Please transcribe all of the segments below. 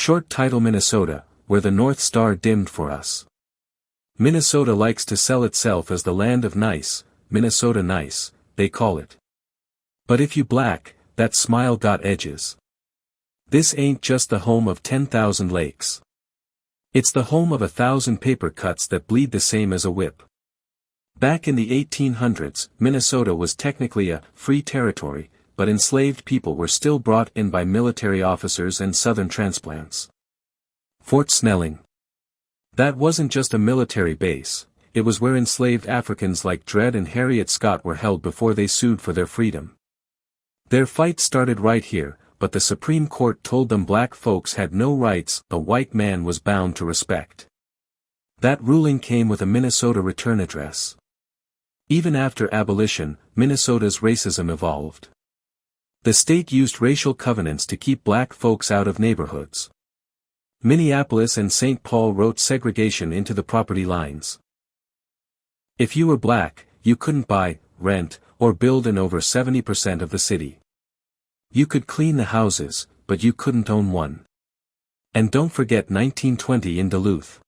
Short title: Minnesota, where the North Star dimmed for us. Minnesota likes to sell itself as the land of nice, Minnesota nice, they call it. But if you black, that smile got edges. This ain't just the home of 10,000 lakes. It's the home of 1,000 paper cuts that bleed the same as a whip. Back in the 1800s, Minnesota was technically a free territory, but enslaved people were still brought in by military officers and southern transplants. Fort Snelling. That wasn't just a military base, it was where enslaved Africans like Dred and Harriet Scott were held before they sued for their freedom. Their fight started right here, but the Supreme Court told them black folks had no rights a white man was bound to respect. That ruling came with a Minnesota return address. Even after abolition, Minnesota's racism evolved. The state used racial covenants to keep black folks out of neighborhoods. Minneapolis and St. Paul wrote segregation into the property lines. If you were black, you couldn't buy, rent, or build in over 70% of the city. You could clean the houses, but you couldn't own one. And don't forget 1920 in Duluth.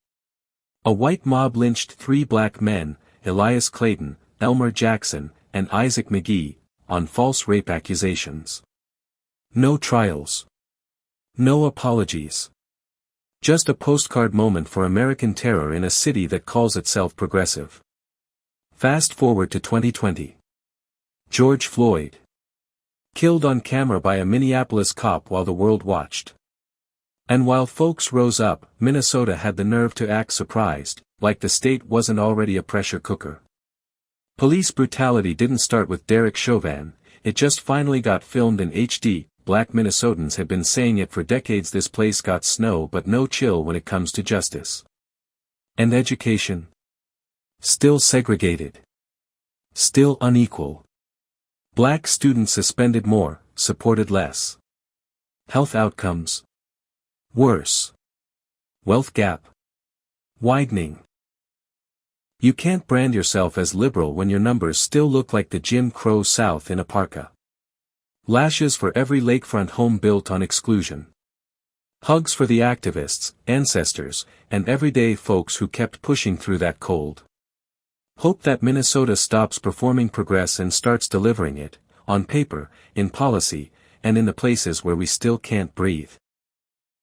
A white mob lynched 3 black men, Elias Clayton, Elmer Jackson, and Isaac McGee, on false rape accusations. No trials. No apologies. Just a postcard moment for American terror in a city that calls itself progressive. Fast forward to 2020. George Floyd. Killed on camera by a Minneapolis cop while the world watched. And while folks rose up, Minnesota had the nerve to act surprised, like the state wasn't already a pressure cooker. Police brutality didn't start with Derek Chauvin, it just finally got filmed in HD. Black Minnesotans have been saying it for decades: this place got snow but no chill when it comes to justice. And education? Still segregated. Still unequal. Black students suspended more, supported less. Health outcomes? Worse. Wealth gap? Widening. You can't brand yourself as liberal when your numbers still look like the Jim Crow South in a parka. Lashes for every lakefront home built on exclusion. Hugs for the activists, ancestors, and everyday folks who kept pushing through that cold. Hope that Minnesota stops performing progress and starts delivering it, on paper, in policy, and in the places where we still can't breathe.